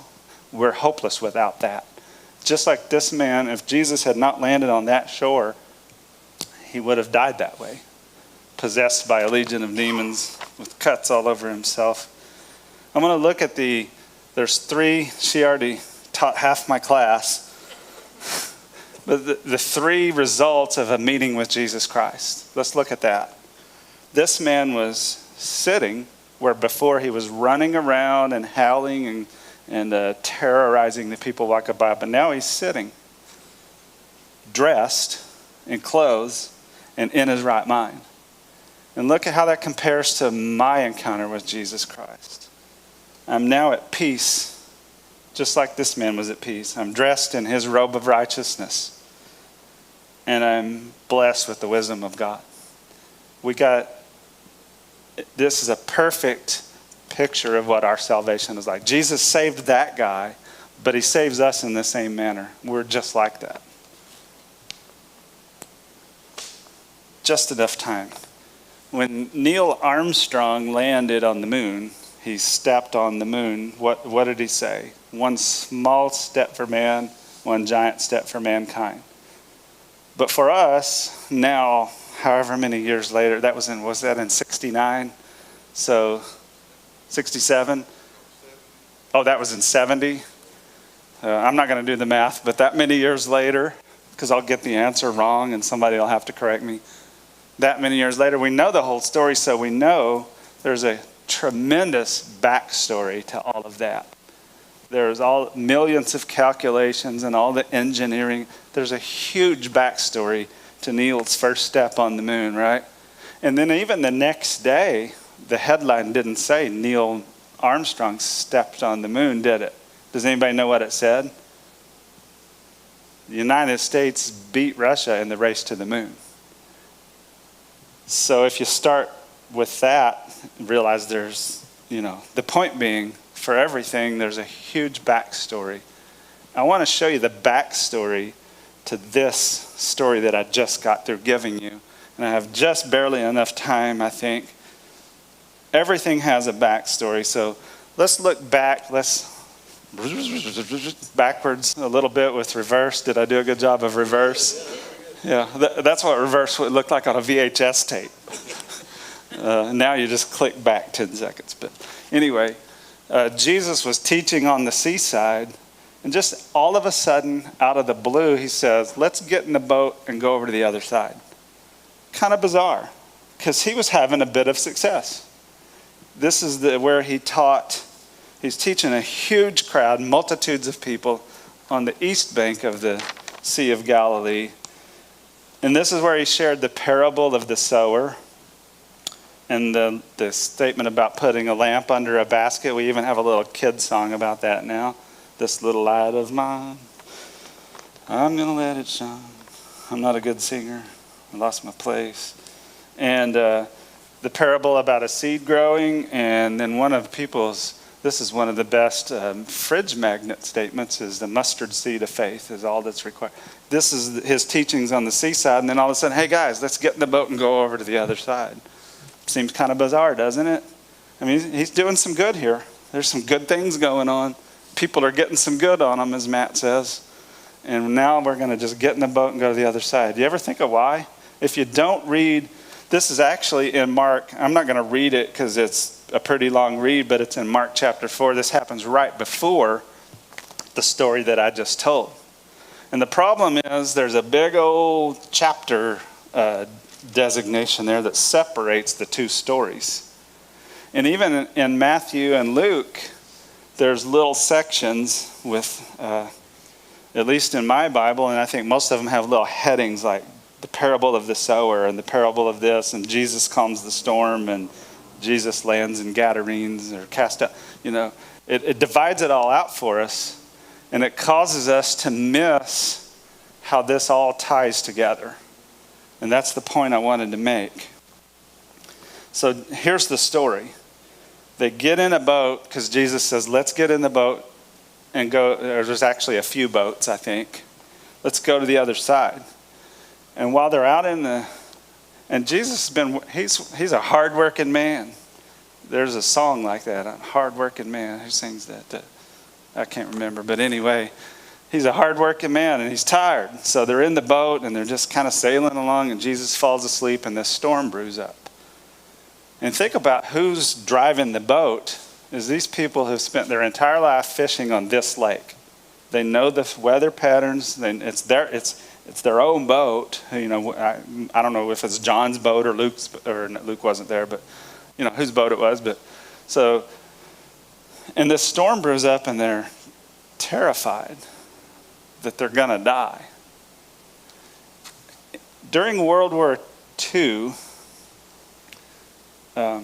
We're hopeless without that. Just like this man, if Jesus had not landed on that shore, he would have died that way, possessed by a legion of demons with cuts all over himself. I'm going to look at there's 3, she already taught half my class, but the 3 results of a meeting with Jesus Christ. Let's look at that. This man was sitting where before he was running around and howling and terrorizing the people walking by, but now he's sitting. dressed in clothes and in his right mind. And look at how that compares to my encounter with Jesus Christ. I'm now at peace, just like this man was at peace. I'm dressed in his robe of righteousness, and I'm blessed with the wisdom of God. This is a perfect picture of what our salvation is like. Jesus saved that guy, but he saves us in the same manner. We're just like that. Just enough time. When Neil Armstrong landed on the moon, he stepped on the moon. What did he say? One small step for man, one giant step for mankind. But for us, now, however many years later, was that in 69? So, 67? Oh, that was in 70? I'm not going to do the math, but that many years later, because I'll get the answer wrong and somebody will have to correct me. That many years later, we know the whole story, so we know there's a tremendous backstory to all of that. There's all millions of calculations and all the engineering. There's a huge backstory to Neil's first step on the moon, right? And then even the next day, the headline didn't say Neil Armstrong stepped on the moon, did it? Does anybody know what it said? The United States beat Russia in the race to the moon. So if you start with that, realize there's, the point being, for everything, there's a huge backstory. I want to show you the backstory to this story that I just got through giving you. And I have just barely enough time, I think. Everything has a backstory. So let's look back. Let's backwards a little bit with reverse. Did I do a good job of reverse? Yeah, that's what reverse would look like on a VHS tape. Now you just click back 10 seconds. But anyway, Jesus was teaching on the seaside, and just all of a sudden, out of the blue, he says, let's get in the boat and go over to the other side. Kind of bizarre, because he was having a bit of success. This is where he taught. He's teaching a huge crowd, multitudes of people, on the east bank of the Sea of Galilee. And this is where he shared the parable of the sower and the statement about putting a lamp under a basket. We even have a little kid song about that now. This little light of mine, I'm going to let it shine. I'm not a good singer. I lost my place. And the parable about a seed growing, and then this is one of the best fridge magnet statements, is the mustard seed of faith is all that's required. This is his teachings on the seaside, and then all of a sudden, hey guys, let's get in the boat and go over to the other side. Seems kind of bizarre, doesn't it? I mean, he's doing some good here. There's some good things going on. People are getting some good on him, as Matt says. And now we're going to just get in the boat and go to the other side. Do you ever think of why? If you don't read, this is actually in Mark. I'm not going to read it because it's a pretty long read, but it's in Mark chapter 4. This happens right before the story that I just told. And the problem is there's a big old chapter designation there that separates the two stories. And even in Matthew and Luke, there's little sections with, at least in my Bible, and I think most of them have little headings like the parable of the sower and the parable of this, and Jesus calms the storm, and Jesus lands in Gadarenes or cast out. It divides it all out for us, and it causes us to miss how this all ties together. And that's the point I wanted to make. So here's the story. They get in a boat because Jesus says, let's get in the boat and go. There's actually a few boats, I think. Let's go to the other side. And while they're out and Jesus he's a hardworking man. There's a song like that, a hardworking man. Who sings that? I can't remember. But anyway, he's a hardworking man and he's tired. So they're in the boat and they're just kind of sailing along, and Jesus falls asleep and this storm brews up. And think about who's driving the boat. Is these people who've spent their entire life fishing on this lake. They know the weather patterns. It's their own boat. I don't know if it's John's boat or Luke's, or Luke wasn't there, but whose boat it was. But so, and this storm brews up and they're terrified that they're gonna die. During World War II, the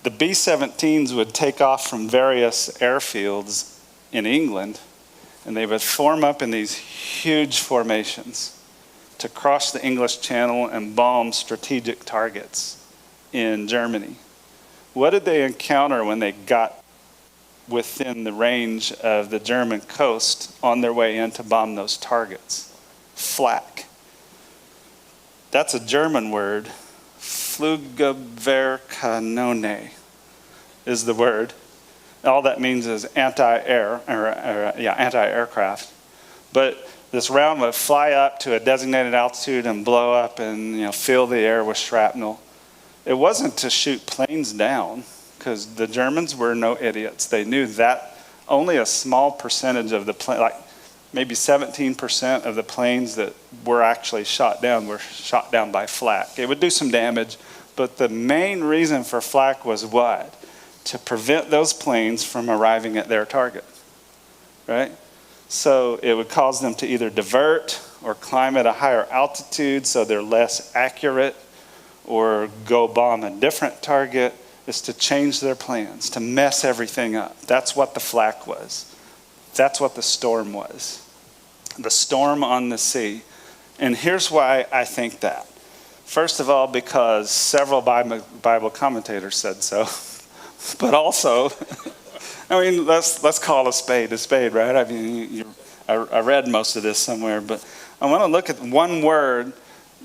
B-17s would take off from various airfields in England, and they would form up in these huge formations to cross the English Channel and bomb strategic targets in Germany. What did they encounter when they got within the range of the German coast on their way in to bomb those targets? Flak. That's a German word. Flugabwehrkanone is the word. All that means is anti-aircraft. But this round would fly up to a designated altitude and blow up and fill the air with shrapnel. It wasn't to shoot planes down, because the Germans were no idiots. They knew that only a small percentage of the plane, like maybe 17% of the planes that were actually shot down were shot down by flak. It would do some damage, but the main reason for flak was what? To prevent those planes from arriving at their target, right? So it would cause them to either divert or climb at a higher altitude so they're less accurate, or go bomb a different target. Is to change their plans, to mess everything up. That's what the flak was. That's what the storm was. The storm on the sea. And here's why I think that. First of all, because several Bible commentators said so. But also, let's call a spade, right? I read most of this somewhere, but I want to look at one word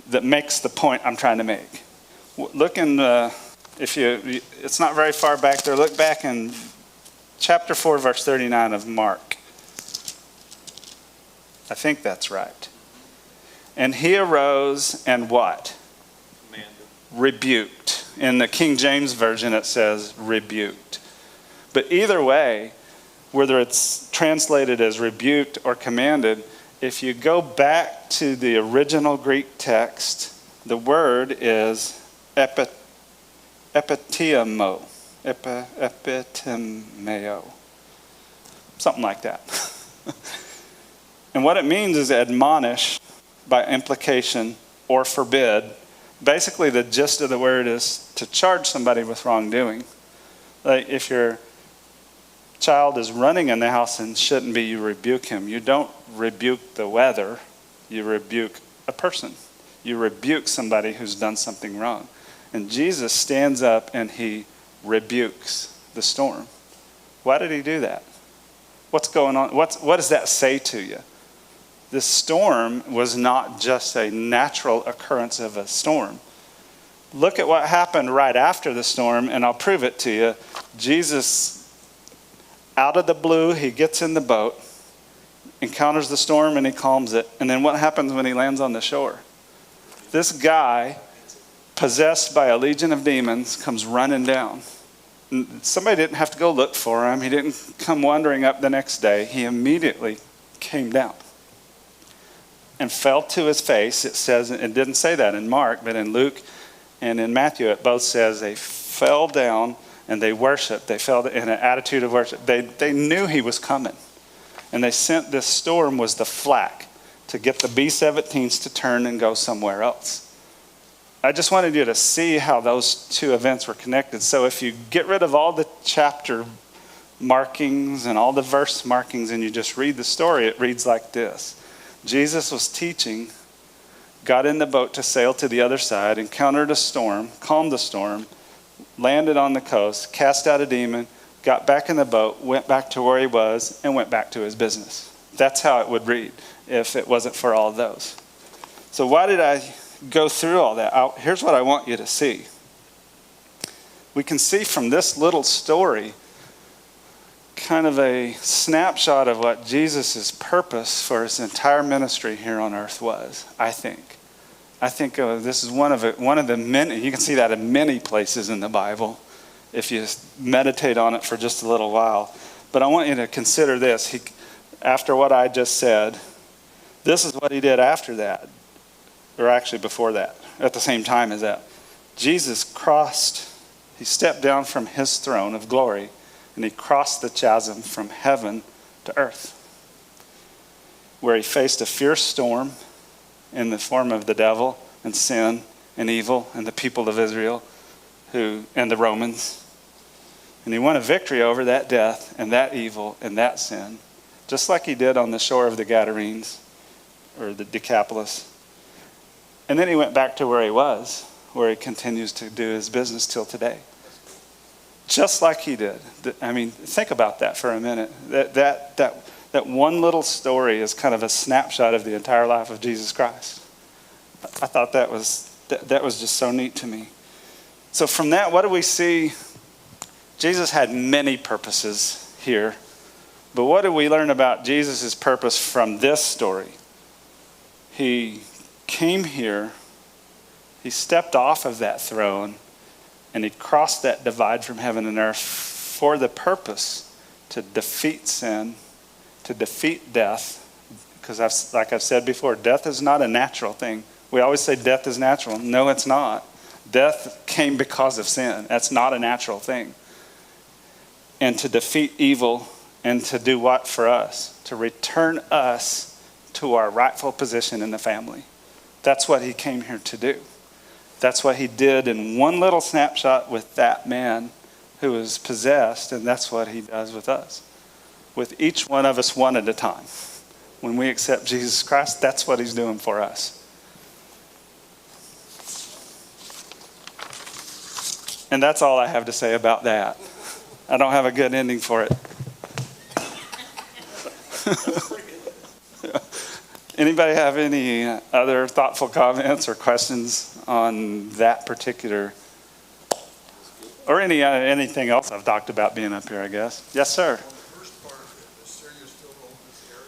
that makes the point I'm trying to make. Look in it's not very far back there. Look back in chapter 4, verse 39 of Mark. I think that's right. And he arose and what? Commanded. Rebuked. In the King James Version it says rebuked. But either way, whether it's translated as rebuked or commanded, if you go back to the original Greek text, the word is epitimeo, something like that. And what it means is admonish by implication or forbid. Basically, the gist of the word is to charge somebody with wrongdoing. Like if your child is running in the house and shouldn't be, you rebuke him. You don't rebuke the weather, you rebuke a person. You rebuke somebody who's done something wrong. And Jesus stands up and he rebukes the storm. Why did he do that? What's going on? What does that say to you? This storm was not just a natural occurrence of a storm. Look at what happened right after the storm, and I'll prove it to you. Jesus, out of the blue, he gets in the boat, encounters the storm, and he calms it. And then what happens when he lands on the shore? This guy, possessed by a legion of demons, comes running down. Somebody didn't have to go look for him. He didn't come wandering up the next day. He immediately came down and fell to his face. It says, it didn't say that in Mark, but in Luke and in Matthew, it both says they fell down and they worshiped. They fell in an attitude of worship. They knew he was coming. And they sent this storm was the flak to get the B-17s to turn and go somewhere else. I just wanted you to see how those two events were connected. So if you get rid of all the chapter markings and all the verse markings and you just read the story, it reads like this. Jesus was teaching, got in the boat to sail to the other side, encountered a storm, calmed the storm, landed on the coast, cast out a demon, got back in the boat, went back to where he was, and went back to his business. That's how it would read if it wasn't for all those. So why did I go through all that? Here's what I want you to see. We can see from this little story kind of a snapshot of what Jesus' purpose for his entire ministry here on earth was, I think. This is one of the many, you can see that in many places in the Bible if you meditate on it for just a little while. But I want you to consider this. After what I just said, this is what he did after that, or actually before that, at the same time as that. Jesus he stepped down from his throne of glory, and he crossed the chasm from heaven to earth, where he faced a fierce storm in the form of the devil, and sin and evil and the people of Israel and the Romans. And he won a victory over that death and that evil and that sin, just like he did on the shore of the Gadarenes or the Decapolis. And then he went back to where he was, where he continues to do his business till today. Just like he did. I mean, think about that for a minute. That one little story is kind of a snapshot of the entire life of Jesus Christ. I thought that was just so neat to me. So from that, what do we see? Jesus had many purposes here. But what do we learn about Jesus' purpose from this story? He came here, he stepped off of that throne, and he crossed that divide from heaven and earth for the purpose to defeat sin, to defeat death. Because like I've said before, death is not a natural thing. We always say death is natural. No, it's not. Death came because of sin. That's not a natural thing. And to defeat evil and to do what for us? To return us to our rightful position in the family. That's what he came here to do. That's what he did in one little snapshot with that man who was possessed, and that's what he does with us. With each one of us one at a time. When we accept Jesus Christ, that's what he's doing for us. And that's all I have to say about that. I don't have a good ending for it. Anybody have any other thoughtful comments or questions on that particular, or anything else I've talked about being up here, I guess? Yes, sir. On the first part, does Syria still own this area?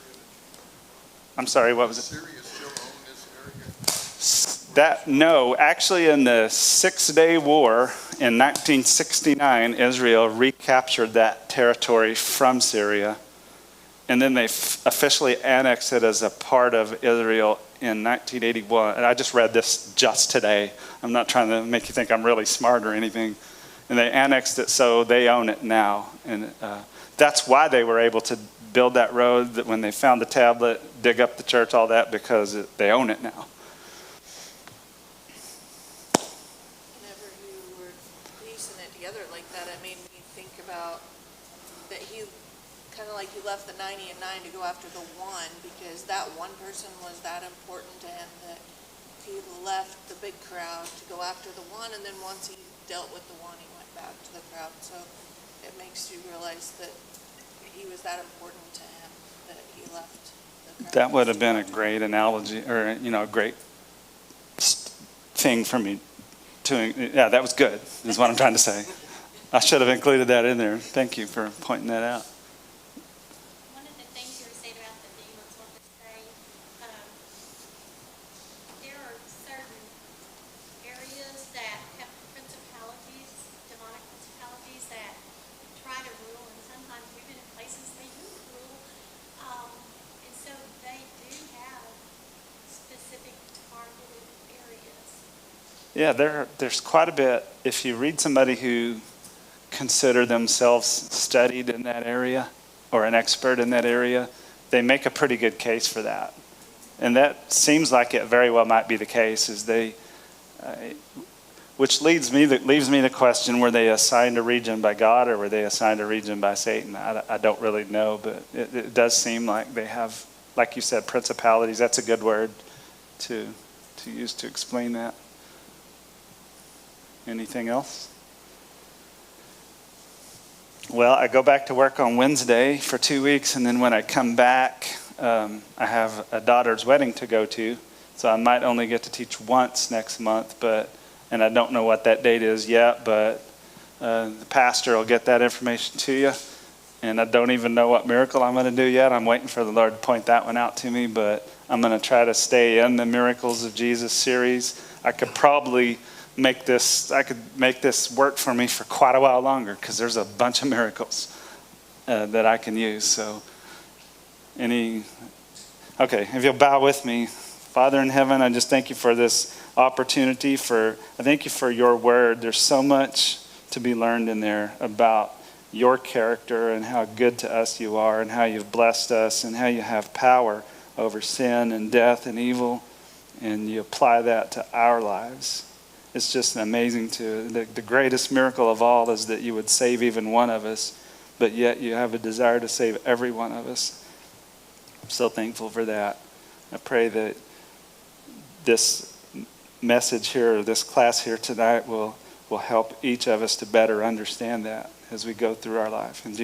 I'm sorry, what was it? Syria still own this area? No, actually in the 6-Day War in 1969, Israel recaptured that territory from Syria. And then they officially annexed it as a part of Israel in 1981. And I just read this just today. I'm not trying to make you think I'm really smart or anything. And they annexed it, so they own it now. And that's why they were able to build that road, that when they found the tablet, dig up the church, all that, because they own it now. Whenever you were piecing it together like that, it made me think about that he kind of like he left the 90 and 9 to go after the one, because that one person was that important to him that he left the big crowd to go after the one, and then once he dealt with the one, he went back to the crowd. So it makes you realize that he was that important to him that he left the crowd. That would have been a great analogy, or a great thing for me to. Yeah, that was good, is what I'm trying to say. I should have included that in there. Thank you for pointing that out. One of the things you were saying about the demons, what to say, there are certain areas that have principalities, demonic principalities that try to rule, and sometimes even in places they do rule. And so they do have specific targeted areas. Yeah, there's quite a bit. If you read somebody who consider themselves studied in that area or an expert in that area, they make a pretty good case for that. And that seems like it very well might be the case, which leaves me the question, were they assigned a region by God or were they assigned a region by Satan? I don't really know, but it does seem like they have, like you said, principalities. That's a good word to use to explain that. Anything else? Well, I go back to work on Wednesday for 2 weeks, and then when I come back, I have a daughter's wedding to go to, so I might only get to teach once next month, and I don't know what that date is yet, but the pastor will get that information to you, and I don't even know what miracle I'm going to do yet. I'm waiting for the Lord to point that one out to me, but I'm going to try to stay in the Miracles of Jesus series. I could make this work for me for quite a while longer, because there's a bunch of miracles that I can use. So, okay, if you'll bow with me. Father in heaven, I just thank you for this opportunity. I thank you for your word. There's so much to be learned in there about your character and how good to us you are, and how you've blessed us, and how you have power over sin and death and evil. and you apply that to our lives, it's just amazing the greatest miracle of all is that you would save even one of us, but yet you have a desire to save every one of us. I'm so thankful for that. I pray that this message here, or this class here tonight will help each of us to better understand that as we go through our life. In Jesus'